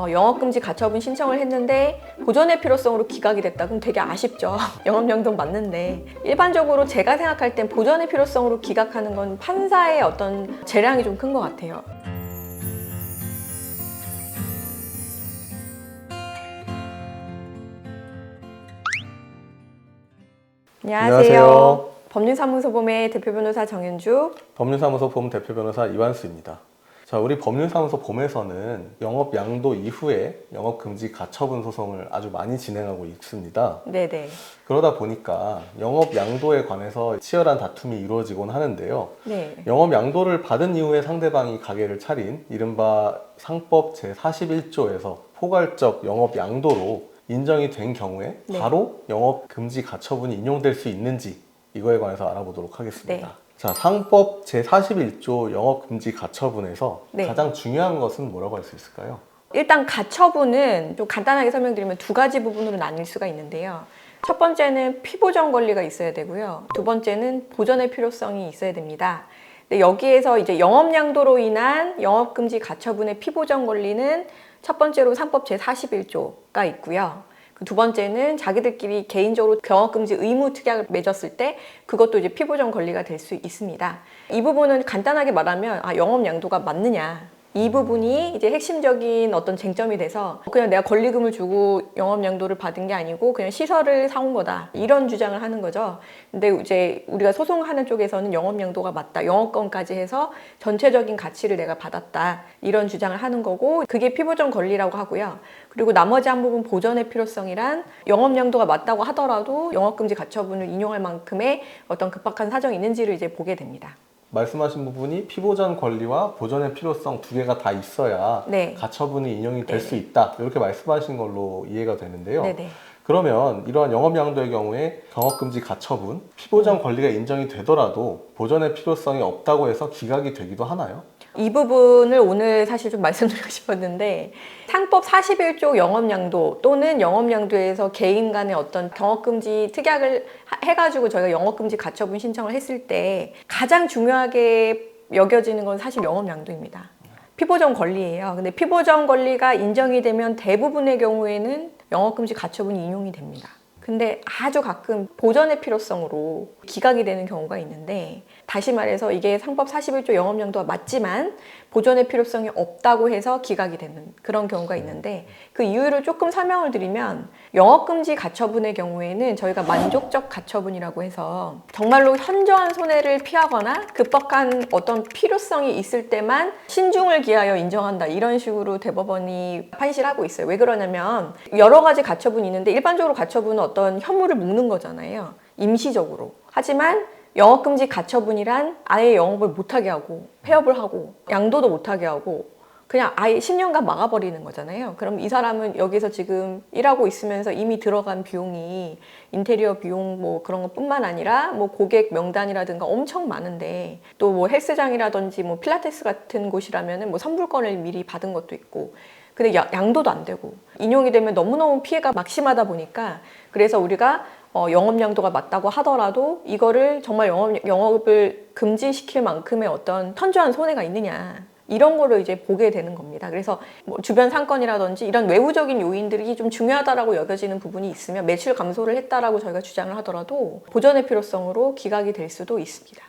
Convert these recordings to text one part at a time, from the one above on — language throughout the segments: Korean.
영업금지 가처분 신청을 했는데 보전의 필요성으로 기각이 됐다. 그럼 되게 아쉽죠. 영업양도 맞는데. 일반적으로 제가 생각할 땐 보전의 필요성으로 기각하는 건 판사의 어떤 재량이 좀 큰 것 같아요. 안녕하세요. 법률사무소 봄의 대표 변호사 정현주. 법률사무소 봄 대표 변호사 이완수입니다. 자, 우리 법률사무소 봄에서는 영업 양도 이후에 영업금지 가처분 소송을 아주 많이 진행하고 있습니다. 네네. 그러다 보니까 영업 양도에 관해서 치열한 다툼이 이루어지곤 하는데요. 네. 영업 양도를 받은 이후에 상대방이 가게를 차린 이른바 상법 제41조에서 포괄적 영업 양도로 인정이 된 경우에 네. 바로 영업금지 가처분이 인용될 수 있는지 이거에 관해서 알아보도록 하겠습니다. 네. 자, 상법 제41조 영업금지 가처분에서 네. 가장 중요한 것은 뭐라고 할 수 있을까요? 일단 가처분은 좀 간단하게 설명드리면 두 가지 부분으로 나뉠 수가 있는데요. 첫 번째는 피보전 권리가 있어야 되고요. 두 번째는 보전의 필요성이 있어야 됩니다. 근데 여기에서 이제 영업양도로 인한 영업금지 가처분의 피보전 권리는 첫 번째로 상법 제41조가 있고요. 두 번째는 자기들끼리 개인적으로 영업금지 의무 특약을 맺었을 때 그것도 이제 피보전 권리가 될 수 있습니다. 이 부분은 간단하게 말하면 영업양도가 맞느냐, 이 부분이 이제 핵심적인 어떤 쟁점이 돼서 그냥 내가 권리금을 주고 영업양도를 받은 게 아니고 그냥 시설을 사온 거다, 이런 주장을 하는 거죠. 근데 이제 우리가 소송하는 쪽에서는 영업양도가 맞다, 영업권까지 해서 전체적인 가치를 내가 받았다, 이런 주장을 하는 거고, 그게 피보전 권리라고 하고요. 그리고 나머지 한 부분 보전의 필요성이란 영업양도가 맞다고 하더라도 영업금지 가처분을 인용할 만큼의 어떤 급박한 사정이 있는지를 이제 보게 됩니다. 말씀하신 부분이 피보전 권리와 보전의 필요성 두 개가 다 있어야 네. 가처분이 인용이 될 수 있다, 이렇게 말씀하신 걸로 이해가 되는데요. 네네. 그러면 이러한 영업양도의 경우에 영업금지 가처분, 피보전 권리가 인정이 되더라도 보전의 필요성이 없다고 해서 기각이 되기도 하나요? 이 부분을 오늘 사실 좀 말씀드리고 싶었는데, 상법 41조 영업양도 또는 영업양도에서 개인 간의 어떤 영업금지 특약을 해가지고 저희가 영업금지 가처분 신청을 했을 때 가장 중요하게 여겨지는 건 사실 영업양도입니다. 피보전 권리예요. 근데 피보전 권리가 인정이 되면 대부분의 경우에는 영업금지 가처분이 인용이 됩니다. 근데 아주 가끔 보전의 필요성으로 기각이 되는 경우가 있는데, 다시 말해서 이게 상법 41조 영업양도가 맞지만 보전의 필요성이 없다고 해서 기각이 되는 그런 경우가 있는데, 그 이유를 조금 설명을 드리면, 영업금지 가처분의 경우에는 저희가 만족적 가처분이라고 해서 정말로 현저한 손해를 피하거나 급박한 어떤 필요성이 있을 때만 신중을 기하여 인정한다, 이런 식으로 대법원이 판시를 하고 있어요. 왜 그러냐면 여러 가지 가처분이 있는데 일반적으로 가처분은 어떤 혐의를 묶는 거잖아요, 임시적으로. 하지만 영업금지 가처분이란 아예 영업을 못하게 하고 폐업을 하고 양도도 못하게 하고 그냥 아예 10년간 막아버리는 거잖아요. 그럼 이 사람은 여기서 지금 일하고 있으면서 이미 들어간 비용이 인테리어 비용 뭐 그런 것뿐만 아니라 뭐 고객 명단이라든가 엄청 많은데, 또 뭐 헬스장이라든지 뭐 필라테스 같은 곳이라면은 뭐 선불권을 미리 받은 것도 있고, 근데 양도도 안 되고 인용이 되면 너무너무 피해가 막심하다 보니까, 그래서 우리가 영업양도가 맞다고 하더라도 이거를 정말 영업을 금지시킬 만큼의 어떤 현저한 손해가 있느냐, 이런 거를 이제 보게 되는 겁니다. 그래서 뭐 주변 상권이라든지 이런 외부적인 요인들이 좀 중요하다라고 여겨지는 부분이 있으면 매출 감소를 했다라고 저희가 주장을 하더라도 보전의 필요성으로 기각이 될 수도 있습니다.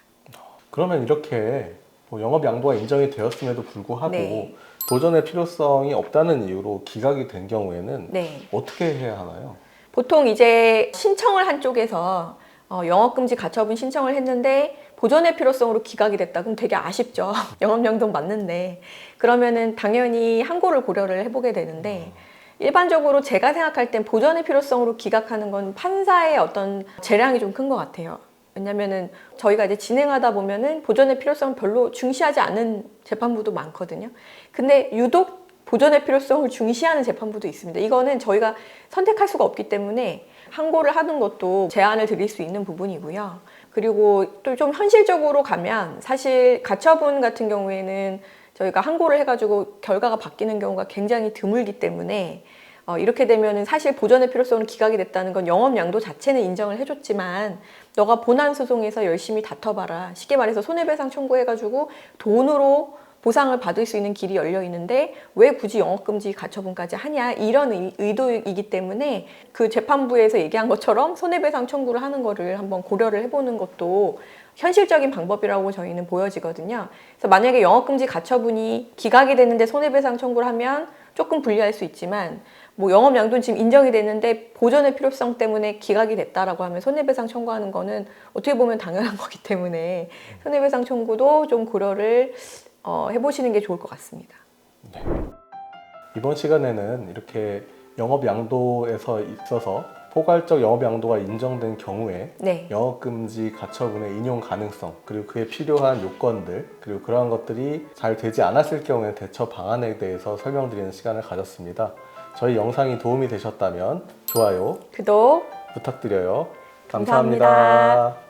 그러면 이렇게 뭐 영업양도가 인정이 되었음에도 불구하고 네. 보전의 필요성이 없다는 이유로 기각이 된 경우에는 네. 어떻게 해야 하나요? 보통 이제 신청을 한 쪽에서 영업금지 가처분 신청을 했는데 보전의 필요성으로 기각이 됐다. 그럼 되게 아쉽죠. 영업양도 맞는데. 그러면은 당연히 항고를 고려를 해보게 되는데, 일반적으로 제가 생각할 땐 보전의 필요성으로 기각하는 건 판사의 어떤 재량이 좀 큰 것 같아요. 왜냐면은 저희가 이제 진행하다 보면은 보전의 필요성을 별로 중시하지 않는 재판부도 많거든요. 근데 유독 보전의 필요성을 중시하는 재판부도 있습니다. 이거는 저희가 선택할 수가 없기 때문에 항고를 하는 것도 제안을 드릴 수 있는 부분이고요. 그리고 또 좀 현실적으로 가면 사실 가처분 같은 경우에는 저희가 항고를 해가지고 결과가 바뀌는 경우가 굉장히 드물기 때문에 이렇게 되면은 사실 보전의 필요성은 기각이 됐다는 건 영업양도 자체는 인정을 해줬지만 너가 본안 소송에서 열심히 다퉈봐라, 쉽게 말해서 손해배상 청구해가지고 돈으로 보상을 받을 수 있는 길이 열려 있는데 왜 굳이 영업금지 가처분까지 하냐 이런 의도이기 때문에 그 재판부에서 얘기한 것처럼 손해배상 청구를 하는 거를 한번 고려를 해보는 것도 현실적인 방법이라고 저희는 보여지거든요. 그래서 만약에 영업금지 가처분이 기각이 됐는데 손해배상 청구를 하면 조금 불리할 수 있지만 뭐 영업양도는 지금 인정이 됐는데 보존의 필요성 때문에 기각이 됐다라고 하면 손해배상 청구하는 거는 어떻게 보면 당연한 거기 때문에 손해배상 청구도 좀 고려를 해보시는 게 좋을 것 같습니다. 네. 이번 시간에는 이렇게 영업 양도에서 있어서 포괄적 영업 양도가 인정된 경우에 네. 영업금지 가처분의 인용 가능성, 그리고 그에 필요한 요건들, 그리고 그러한 것들이 잘 되지 않았을 경우에 대처 방안에 대해서 설명드리는 시간을 가졌습니다. 저희 영상이 도움이 되셨다면 좋아요, 구독 부탁드려요. 감사합니다. 감사합니다.